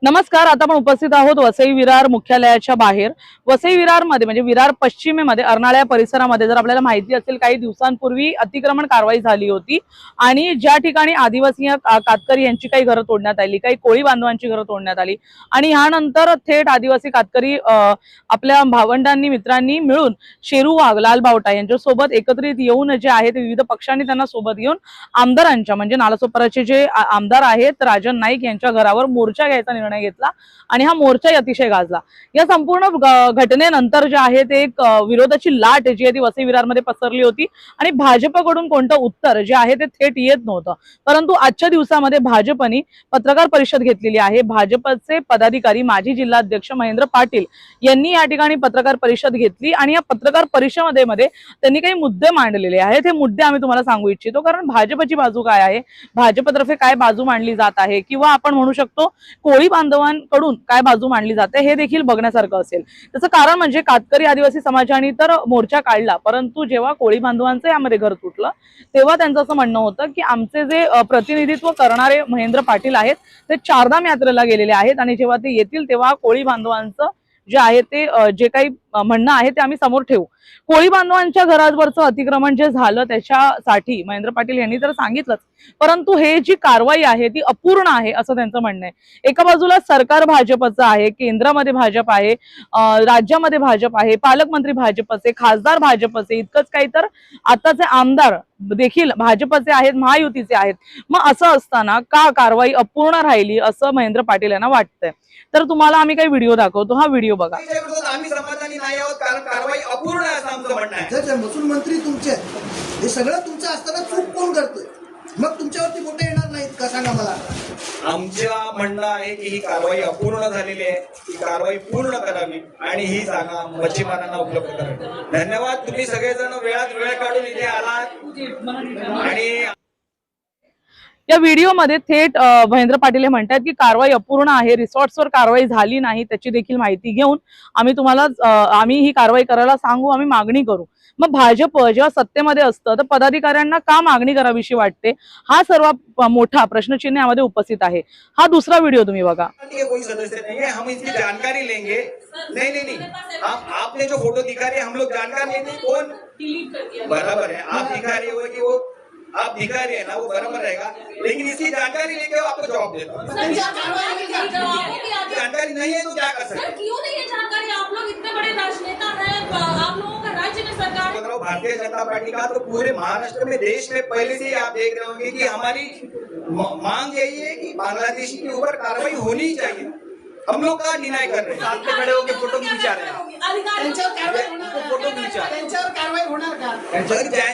नमस्कार. आता आपण उपस्थित आहोत वसई विरार मुख्यालयाच्या बाहेर. वसई विरारमध्ये म्हणजे विरार पश्चिमेमध्ये अर्नाळ्या परिसरामध्ये जर आपल्याला माहिती असेल काही दिवसांपूर्वी अतिक्रमण कारवाई झाली होती आणि ज्या ठिकाणी आदिवासी कातकरी यांची काही घरं तोडण्यात आली, काही कोळी बांधवांची घरं तोडण्यात आली आणि ह्यानंतर थेट आदिवासी कातकरी आपल्या भावंडांनी मित्रांनी मिळून शेरू वाघ, लाल बावटा यांच्यासोबत एकत्रित येऊन जे आहे ते विविध पक्षांनी त्यांना सोबत घेऊन आमदारांच्या म्हणजे नालासोपाराचे जे आमदार आहेत राजन नाईक यांच्या घरावर मोर्चा घ्यायचा निर्णय घेतला आणि हा मोर्चा अतिशय गाजला। या संपूर्ण घटनेनंतर जे आहे ते एक विरोधाची लाट जी आहे ती वसई विरारमध्ये पसरली होती आणि भाजपकडून कोणतं उत्तर जे आहे ते थेट येत नव्हतं। परंतु आजच्या दिवसामध्ये भाजपने पत्रकार परिषद घेतलेली आहे। भाजपचे पदाधिकारी माजी जिल्हाध्यक्ष महेंद्र पाटील यांनी या ठिकाणी पत्रकार परिषद घेतली आणि या पत्रकार परिषदेमध्ये त्यांनी काही मुद्दे मांडलेले आहेत। हे मुद्दे आम्ही तुम्हाला सांगू इच्छितो कारण भाजपची बाजू काय आहे, भाजपतर्फे काय बाजू मांडली जात आहे किंवा आपण म्हणू शकतो कोळी बांधवांकडून काय बाजू मांडली जाते हे देखील बघण्यासारखं असेल। त्याचं कारण म्हणजे कातकरी आदिवासी समाजाने तर मोर्चा काढला, परंतु जेव्हा कोळी बांधवांचं यामध्ये घर तुटलं तेव्हा त्यांचं असं म्हणणं होतं की आमचे जे प्रतिनिधित्व करणारे महेंद्र पाटील आहेत ते चारधाम यात्रेला गेलेले आहेत आणि जेव्हा ते येतील तेव्हा कोळी बांधवांचं जे आहे ते जे काही म्हणणं आहे ते आम्ही समोर ठेवू। कोळी बांधवांच्या घरावरचं अतिक्रमण जे झालं त्याच्यासाठी महेंद्र पाटील यांनी तर सांगितलंच, परंतु हे जी कारवाई आहे ती अपूर्ण आहे असं त्यांचं म्हणणं आहे। एका बाजूला सरकार भाजपचं आहे, केंद्रामध्ये भाजप आहे, राज्यामध्ये भाजप आहे, पालकमंत्री भाजपचे, खासदार भाजपचे, इतकंच काही तर आताचे आमदार देखील भाजपचे आहेत, महायुतीचे आहेत। मग असं असताना का कारवाई अपूर्ण राहिली असं महेंद्र पाटील यांना वाटतंय। तर तुम्हाला आम्ही काही व्हिडिओ दाखवतो, हा व्हिडिओ बघा। आम्ही समाधानी नाही आहोत कारण कारवाई अपूर्ण आहे असं आमचं म्हणणं आहे। जर महसूल मंत्री तुमचे हे सगळं तुमचं असताना चूक कोण करतोय? मग तुमच्यावरती बोटे येणार नाहीत का सांगा मला। आमचं म्हणणं आहे की ही कारवाई अपूर्ण झालेली आहे, ही कारवाई पूर्ण करावी आणि ही जागा मच्छीमारांना उपलब्ध करावी। धन्यवाद, तुम्ही सगळेजण वेळात वेळ काढून इथे आलात आणि या व्हिडिओमध्ये थेट महेंद्र पाटील म्हणतात की कारवाई अपूर्ण आहे, रिसॉर्ट्सवर कारवाई झाली नाही त्याची देखील माहिती घेऊन आम्ही ही कारवाई करायला सांगू, आम्ही मागणी करू। मग भाजप जेव्हा सत्तेमध्ये असतं तर पदाधिकाऱ्यांना का मागणी करावीशी वाटते हा सर्वात मोठा प्रश्नचिन्ह यामध्ये उपस्थित आहे। हा दुसरा व्हिडिओ तुम्ही बघा। कोई सदस्य नहीं है, हम इसकी जानकारी लेंगे। नहीं, आपने जो फोटो दिखा रहे हम लोग जानकारी लेंगे कौन बराबर है, आप दिखा रहे हो कि वो आप दिखा रहे हैं ना वो बराबर रहेगा, लेकिन इसकी जानकारी लेके आपको जवाब देता हूँ। जानकारी नहीं है तो क्या कर सकते? क्यों नहीं है जानकारी? आप लोग इतने बड़े राजनेता हैं, आप लोगों का राज्य में सरकार। भारतीय जनता पार्टी का तो पूरे महाराष्ट्र में देश में पहले से ही आप देख रहे होंगे कि हमारी मांग यही है कि बांग्लादेशी के ऊपर कार्रवाई होनी चाहिए। हम लोग का डिनाई कर रहे हैं, साथ में खड़े होकर फोटो खिंचा रहे हैं। फोटो खिंचा त्यांच्यावर कारवाई होणार का?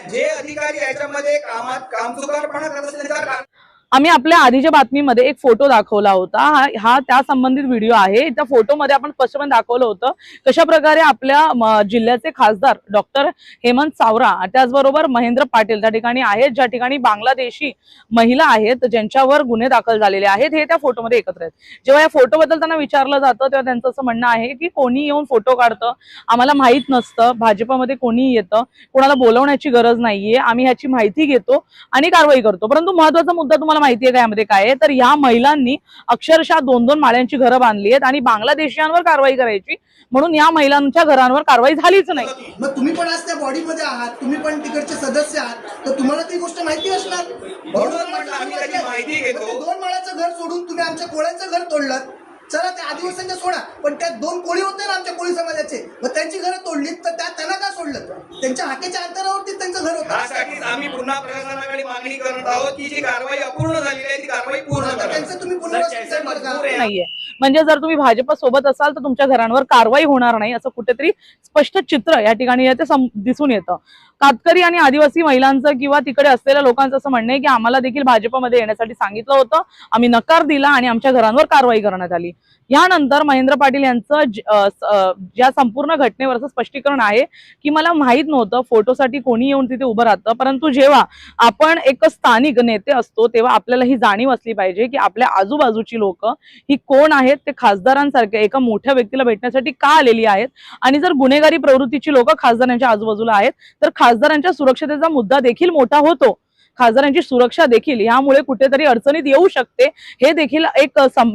जे अधिकारी याच्यामध्ये काम चुकारपणा करत असतील त्यांच्यावर आम्ही आपल्या आधीच्या बातमीमध्ये एक फोटो दाखवला होता, हा त्या संबंधित व्हिडिओ आहे। त्या फोटोमध्ये आपण स्पष्टपणे दाखवलं होतं कशा प्रकारे आपल्या जिल्ह्याचे खासदार डॉक्टर हेमंत सावरा त्याचबरोबर महेंद्र पाटील त्या ठिकाणी आहेत, ज्या ठिकाणी बांगलादेशी महिला आहेत ज्यांच्यावर गुन्हे दाखल झालेले आहेत, हे त्या फोटोमध्ये एकत्र आहेत। जेव्हा या फोटोबद्दल त्यांना विचारलं जातं तेव्हा त्यांचं असं म्हणणं आहे की कोणी येऊन फोटो काढतं, आम्हाला माहित नसतं, भाजपमध्ये कोणी येतं, कोणाला बोलवण्याची गरज नाहीये, आम्ही ह्याची माहिती घेतो आणि कारवाई करतो। परंतु महत्वाचा मुद्दा तुम्हाला माहिती आहे का यामध्ये काय आहे, तर या महिलांनी अक्षरशः 2-2 माळ्यांची घरं बांधली आहेत आणि बांगलादेशीयांवर कारवाई करायची म्हणून या महिलांच्या घरांवर कारवाई झालीच नाही। मग तुम्ही पण आज त्या बॉडीमध्ये आहात, तुम्ही पण तिकडचे सदस्य आहात, तर तुम्हाला ती गोष्ट माहिती असणार। म्हणून म्हटलं आम्ही त्याची माहिती घेतो। 2 माळ्याचं घर सोडून तुम्ही आमच्या कोळ्यांचं घर तोडलं। चला त्या आदिवासींच्या सोडा, पण त्या 2 कोळी होते ना आमच्या कोळी समाजाचे, मग त्यांची घरं तोडलीत तर त्यांना का सोडलं? त्यांच्या हाकेच्या अंतरावरती त्यांचं घर होतं। त्यासाठीच आम्ही पुन्हा प्रशासनाकडे मागणी करत आहोत की जी कारवाई अपूर्ण झालेली आहे ती कारवाई पूर्ण करा। त्यांचं तुम्ही पुनर्वसन नाहीये म्हणजे जर तुम्ही भाजप सोबत असाल तर तुमच्या घरांवर कारवाई होणार नाही असं कुठेतरी स्पष्ट चित्र या ठिकाणी दिसून येतं। कातकरी आणि आदिवासी महिलांचं किंवा तिकडे असलेल्या लोकांचं असं म्हणणं आहे की आम्हाला देखील भाजपमध्ये येण्यासाठी सांगितलं होतं, आम्ही नकार दिला आणि आमच्या घरांवर कारवाई करण्यात आली। यानंतर महेंद्र पाटील यांचं ज्या संपूर्ण घटनेवरचं स्पष्टीकरण आहे की मला माहित नव्हतं फोटोसाठी कोणी येऊन तिथे उभं राहतं, परंतु जेव्हा आपण एक स्थानिक नेते असतो तेव्हा आपल्याला ही जाणीव असली पाहिजे की आपल्या आजूबाजूची लोक ही कोण आहेत, ते खासदारांसारख्या एका मोठ्या व्यक्तीला भेटण्यासाठी का आलेली आहेत आणि जर गुन्हेगारी प्रवृत्तीची लोक खासदारांच्या आजूबाजूला आहेत तर खासदारांच्या सुरक्षतेचा मुद्दा देखील मोठा होतो। खासदारांची सुरक्षा देखील यामुळे कुठेतरी अडचणीत येऊ शकते, हे देखील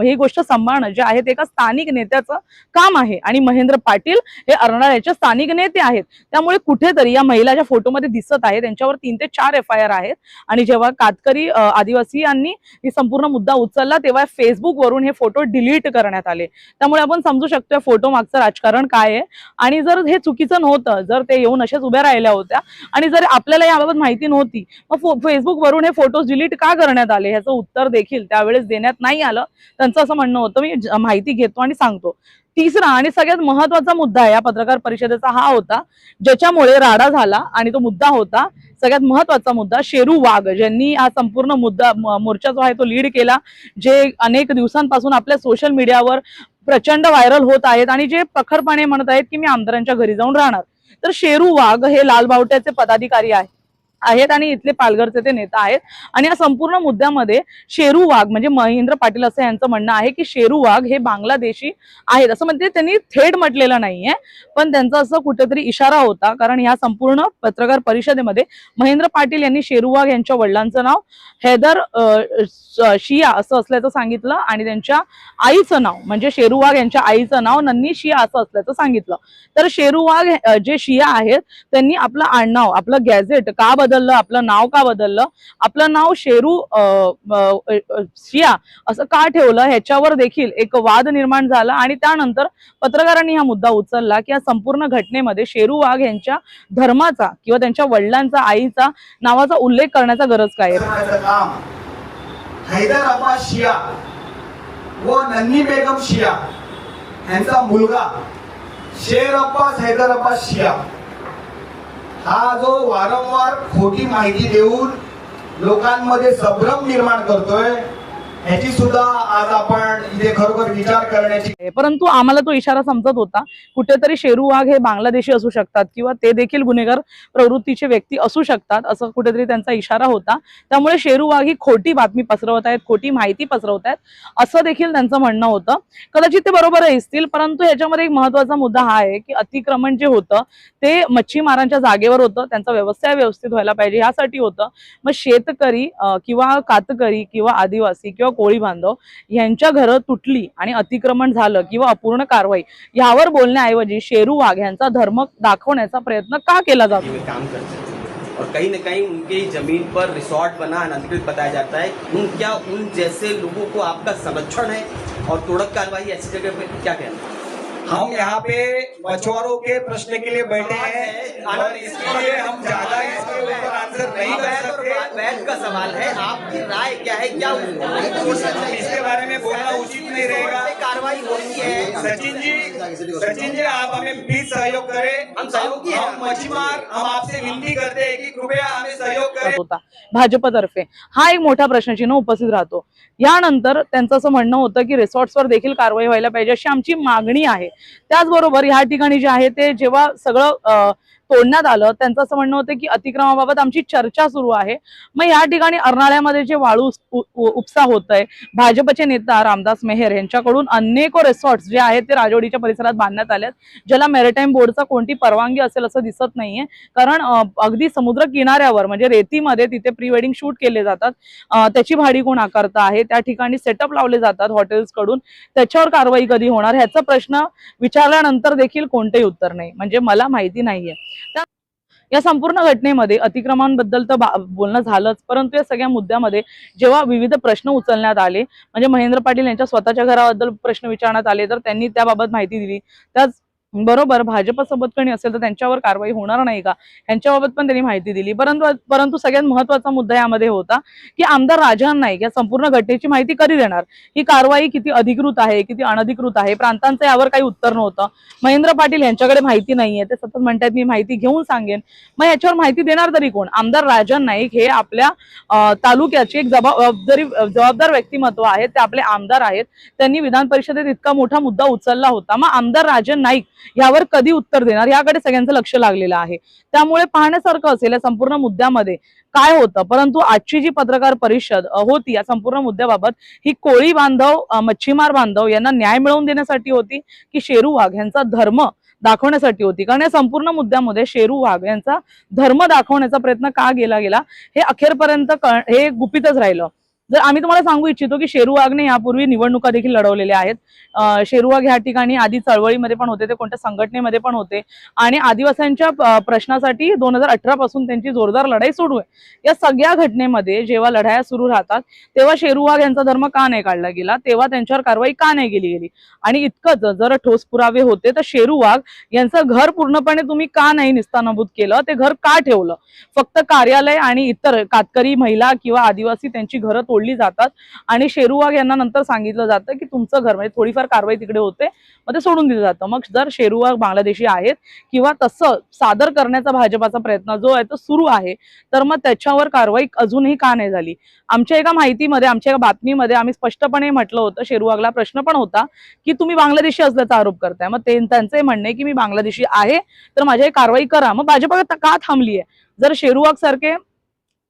ही गोष्ट सांभाळणं जे आहे ते एका स्थानिक नेत्याचं काम आहे. आणि महेंद्र पाटील हे अर्नाळ्याचे स्थानिक नेते आहेत, त्यामुळे कुठेतरी या महिलाच्या फोटोमध्ये दिसत आहे त्यांच्यावर 3 ते 4 FIR आहेत. आणि जेव्हा कातकरी आदिवासी यांनी ही संपूर्ण मुद्दा उचलला तेव्हा फेसबुक वरून हे फोटो डिलीट करण्यात आले. त्यामुळे आपण समजू शकतो फोटो मागचं राजकारण काय आहे. आणि जर हे चुकीचं नव्हतं, जर ते येऊन अशाच उभ्या राहिल्या होत्या आणि जर आपल्याला याबाबत माहिती नव्हती, मग फेसबुक वरून हे फोटोज डिलीट का करण्यात आले ह्याचं उत्तर देखील त्यावेळेस देण्यात नाही आलं. त्यांचं असं म्हणणं होतं मी माहिती घेतो आणि सांगतो. तिसरा आणि सगळ्यात महत्वाचा मुद्दा या पत्रकार परिषदेचा हा होता ज्याच्यामुळे राडा झाला आणि तो मुद्दा होता सगळ्यात महत्वाचा मुद्दा शेरू वाघ, ज्यांनी हा संपूर्ण मुद्दा मोर्चा जो आहे तो लीड केला, जे अनेक दिवसांपासून आपल्या सोशल मीडियावर प्रचंड व्हायरल होत आहेत आणि जे प्रखरपणे म्हणत आहेत की मी आमदारांच्या घरी जाऊन राहणार. तर शेरू वाघ हे लालबावट्याचे पदाधिकारी आहेत आणि इथले पालघरचे ते नेता आहेत. आणि या संपूर्ण मुद्द्यामध्ये शेरू वाघ म्हणजे महेंद्र पाटील असं यांचं म्हणणं आहे की शेरू वाघ हे बांगलादेशी आहेत, असं म्हणजे त्यांनी थेट म्हटलेलं नाहीये, पण त्यांचा असं कुठेतरी इशारा होता. कारण ह्या संपूर्ण पत्रकार परिषदेमध्ये महेंद्र पाटील यांनी शेरू वाघ यांच्या वडिलांचं नाव हैदर शिया असं असल्याचं सांगितलं आणि त्यांच्या आईचं नाव म्हणजे शेरू वाघ यांच्या आईचं नाव नन्नी शिया असं असल्याचं सांगितलं. तर शेरू वाघ जे शिया आहेत त्यांनी आपलं आडनाव, आपलं गॅझेट का बदललं, आपलं नाव का बदललं, आपलं नाव शेरू शिया असं का ठेवलं ह्याच्यावर देखील एक वाद निर्माण झाला. आणि त्यानंतर पत्रकारांनी हा मुद्दा उचलला की या संपूर्ण घटनेमध्ये शेरू वाघ यांच्या धर्माचा किंवा त्यांच्या वडिलांचा आईचा नावाचा उल्लेख करण्याचा गरज काय आहे. हैदर अब्बास शिया व नन्नी बेगम शिया यांचा मुलगा शेर अब्बास हैदर अब्बास शिया हा जो वारंवार खोटी माहिती देऊन लोकांमध्ये संभ्रम निर्माण करतोय ह्याची सुद्धा आज आपण इथे खरोखर विचार करण्याची. परंतु आम्हाला तो इशारा समजत होता कुठेतरी शेरू वाघ हे बांगलादेशी असू शकतात किंवा ते देखील गुन्हेगार प्रवृत्तीचे व्यक्ती असू शकतात असं कुठेतरी त्यांचा इशारा होता. त्यामुळे शेरू वाघ ही खोटी बातमी पसरवत आहेत, खोटी माहिती पसरवत आहेत असं देखील त्यांचं म्हणणं होतं. कदाचित ते बरोबर असतील, परंतु याच्यामध्ये एक महत्वाचा मुद्दा हा आहे की अतिक्रमण जे होतं ते मच्छीमारांच्या जागेवर होतं, त्यांचा व्यवसाय व्यवस्थित व्हायला पाहिजे यासाठी होतं. मग शेतकरी किंवा कातकरी किंवा आदिवासी किंवा कोळी बांधव यांच्या घरं तुटली आणि अतिक्रमण झालं किंवा अपूर्ण कारवाई यावर बोलण्याऐवजी शेरू वाघ यांचा धर्म दाखवण्याचा प्रयत्न का केला जातो. काम करते हैं और कहीं न कहीं उनकी जमीन पर रिसोर्ट बना अनधिकृत बताया जाता है. क्या उन जैसे लोगों को आपका संरक्षण है और तोड़क कार्रवाई ऐसी जगह पे क्या कहना है? हम यहाँ पे मछुआरों के प्रश्न के लिए बैठे हैं और इसके लिए हम ज्यादा इसके ऊपर आंसर नहीं कर सकते. वैध का सवाल है, आपकी राय क्या है? क्या इसके बारे में बोलना उचित नहीं रहेगा. कार्रवाई होती है? सचिन जी आप हमें प्लीज सहयोग करें. हम सहयोगी हैं. हम मछुआर हम आपसे विनती करते हैं कि कृपया हमें सहयोग करें. होता भाजपतर्फे हा एक मोठा प्रश्नचिन्ह उपस्थित राहतो. यानंतर त्यांचं असं म्हणणं होतं की रिसॉर्ट्सवर देखील कारवाई व्हायला पाहिजे अशी आमची मागणी आहे. त्याचबरोबर ह्या ठिकाणी जे आहे ते जेव्हा सगळं तोडण्यात आलं त्यांचं असं म्हणणं होतं की अतिक्रमणाबाबत आमची चर्चा सुरू आहे. मग या ठिकाणी अर्नाळ्यामध्ये जे वाळू उपसा होत आहे, भाजपचे नेता रामदास मेहर यांच्याकडून अनेक रिसॉर्ट्स जे आहेत ते राजवाडीच्या परिसरात बांधण्यात आले, ज्याला मॅरिटाईम बोर्डचा कोणती परवानगी असेल असं दिसत नाहीये. कारण अगदी समुद्र किनाऱ्यावर म्हणजे रेतीमध्ये तिथे प्री वेडिंग शूट केले जातात, त्याची भाडी कोण आकारता आहे, त्या ठिकाणी सेटअप लावले जातात हॉटेल्स कडून, त्याच्यावर कारवाई कधी होणार ह्याचा प्रश्न विचारल्यानंतर देखील कोणतेही उत्तर नाही, म्हणजे मला माहिती नाहीये. या संपूर्ण घटनेमध्ये अतिक्रमणाबद्दल तर बोलणं झालंच, परंतु या सगळ्या मुद्द्यामध्ये जेव्हा विविध प्रश्न उचलण्यात आले म्हणजे महेंद्र पाटील यांच्या स्वतःच्या घराबद्दल प्रश्न विचारण्यात आले तर त्यांनी त्याबाबत माहिती दिली. त्याच बरोबर भाजपसोबत कोणी असेल तर त्यांच्यावर कारवाई होणार नाही का ह्यांच्याबाबत पण त्यांनी माहिती दिली. परंतु सगळ्यात महत्वाचा मुद्दा यामध्ये होता की आमदार राजन नाईक या संपूर्ण घटनेची माहिती कधी देणार, ही कारवाई किती अधिकृत आहे किती अनधिकृत आहे, प्रांतांचं यावर काही उत्तर नव्हतं. महेंद्र पाटील यांच्याकडे माहिती नाहीये, ते सतत म्हणतात मी माहिती घेऊन सांगेन. मग याच्यावर माहिती देणार तरी कोण? आमदार राजन नाईक हे आपल्या तालुक्याचे एक जबाबदार व्यक्तिमत्व आहेत, ते आपले आमदार आहेत, त्यांनी विधान परिषदेत इतका मोठा मुद्दा उचलला होता. मग आमदार राजन नाईक यावर कधी उत्तर देणार याकडे सगळ्यांचं लक्ष लागलेलं आहे. त्यामुळे पाहण्यासारखं असेल या संपूर्ण मुद्द्यामध्ये काय होतं. परंतु आजची जी पत्रकार परिषद होती या संपूर्ण मुद्द्याबाबत ही कोळी बांधव मच्छीमार बांधव यांना न्याय मिळवून देण्यासाठी होती की शेरू वाघ यांचा धर्म दाखवण्यासाठी होती. कारण या संपूर्ण मुद्द्यामध्ये शेरू वाघ यांचा धर्म दाखवण्याचा प्रयत्न का केला गेला हे अखेरपर्यंत हे गुपितच राहिलं. जर आम्ही तुम्हाला सांगू इच्छितो की शेरू वाघने यापूर्वी निवडणुका देखील लढवलेल्या आहेत. शेरू वाघ ह्या ठिकाणी आधी चळवळीमध्ये पण होते, ते कोणत्या संघटनेमध्ये पण होते आणि आदिवासींच्या प्रश्नासाठी 2018 पासून त्यांची जोरदार लढाई सुरू आहे. या सगळ्या घटनेमध्ये जेव्हा लढाया सुरू राहतात तेव्हा शेरू वाघ यांचा धर्म का नाही काढला गेला, तेव्हा त्यांच्यावर कारवाई का नाही केली गेली आणि इतकंच जर ठोस पुरावे होते तर शेरू वाघ यांचं घर पूर्णपणे तुम्ही का नाही निस्तानाभूत केलं, ते घर का ठेवलं? फक्त कार्यालय आणि इतर कातकरी महिला किंवा आदिवासी त्यांची घरं तोडली जातात आणि शेरू वाघ यांना नंतर सांगितलं जातं की तुमचं घर, म्हणजे थोडीफार कारवाई तिकडे होते मग ते सोडून दिलं जातं. मग जर शेरू वाघ बांगलादेशी आहेत किंवा तसं सादर करण्याचा भाजपाचा प्रयत्न जो आहे तो सुरू आहे तर मग त्याच्यावर कारवाई अजूनही का नाही झाली? आमच्या एका माहितीमध्ये, आमच्या एका बातमीमध्ये आम्ही स्पष्टपणे म्हटलं होतं, शेरू वाघला प्रश्न पण होता की तुम्ही बांगलादेशी असल्याचा आरोप करताय, मग त्यांचे म्हणणे की मी बांगलादेशी आहे तर माझ्यावर कारवाई करा. मग भाजपा का थांबली आहे? जर शेरू वाघ सारखे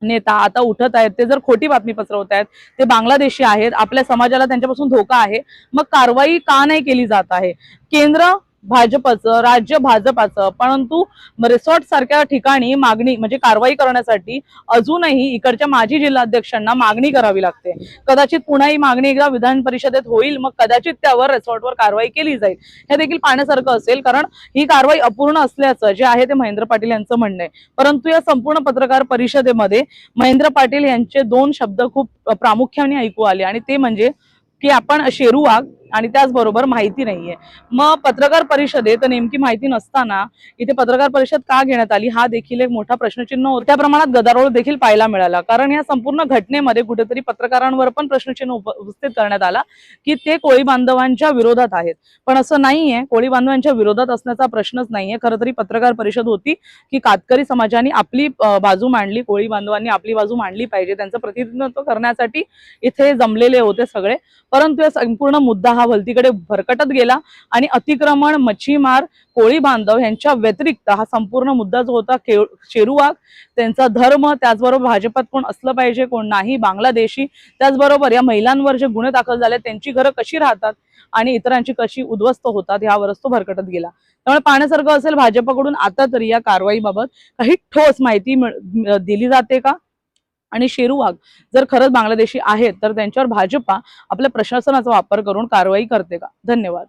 नेता आता उठत आहेत, ते जर खोटी बातमी पसरवत आहेत, ते बांगलादेशी आहेत, आपल्या समाजाला त्यांच्यापासून धोका आहे, मग कारवाई का नाही केली जात आहे? केंद्र भाजपचं, राज्य भाजपाचं, परंतु रिसॉर्ट सारख्या ठिकाणी मागणी म्हणजे कारवाई करण्यासाठी अजूनही इकडच्या माजी जिल्हाध्यक्षांना मागणी करावी लागते. कदाचित पुन्हा ही मागणी एकदा विधान परिषदेत होईल, मग कदाचित त्यावर रिसॉर्टवर कारवाई केली जाईल. हे देखील पाहण्यासारखं असेल, कारण ही कारवाई अपूर्ण असल्याचं जे आहे ते महेंद्र पाटील यांचं म्हणणं आहे. परंतु या संपूर्ण पत्रकार परिषदेमध्ये महेंद्र पाटील यांचे 2 शब्द खूप प्रामुख्याने ऐकू आले आणि ते म्हणजे की आपण शेरू वाघ आणि त्याचबरोबर माहिती नाहीये. मग पत्रकार परिषदेत नेमकी माहिती नसताना इथे पत्रकार परिषद का घेण्यात आली हा देखील एक मोठा प्रश्नचिन्ह होता. त्या प्रमाणात गदारोळ देखील पाहायला मिळाला, कारण या संपूर्ण घटनेमध्ये कुठेतरी पत्रकारांवर पण प्रश्नचिन्ह उपस्थित करण्यात आला की ते कोळी बांधवांच्या विरोधात आहेत. पण असं नाहीये, कोळी बांधवांच्या विरोधात असण्याचा प्रश्नच नाहीये. खरं तरी पत्रकार परिषद होती की कातकरी समाजाने आपली बाजू मांडली, कोळी बांधवांनी आपली बाजू मांडली पाहिजे, त्यांचं प्रतिनिधित्व करण्यासाठी इथे जमलेले होते सगळे. परंतु या संपूर्ण मुद्दा हा भलतीकडे भरकटत गेला आणि अतिक्रमण, मच्छीमार, कोळी बांधव यांच्या व्यतिरिक्त हा संपूर्ण मुद्दा जो होता शेरू वाघ, त्यांचा धर्म, त्याचबरोबर भाजपात कोण असलं पाहिजे कोण नाही, बांगलादेशी, त्याचबरोबर या महिलांवर जे गुन्हे दाखल झाले त्यांची घरं कशी राहतात आणि इतरांची कशी उद्ध्वस्त होतात यावरच तो भरकटत गेला. त्यामुळे पाहण्यासारखं असेल भाजपकडून आता तरी या कारवाईबाबत काही ठोस माहिती दिली जाते का आणि शेरू वाघ जर खरंच बांगलादेशी आहेत तर त्यांच्यावर भाजपा आपल्या प्रशासनाचा वापर करून कारवाई करते का? धन्यवाद.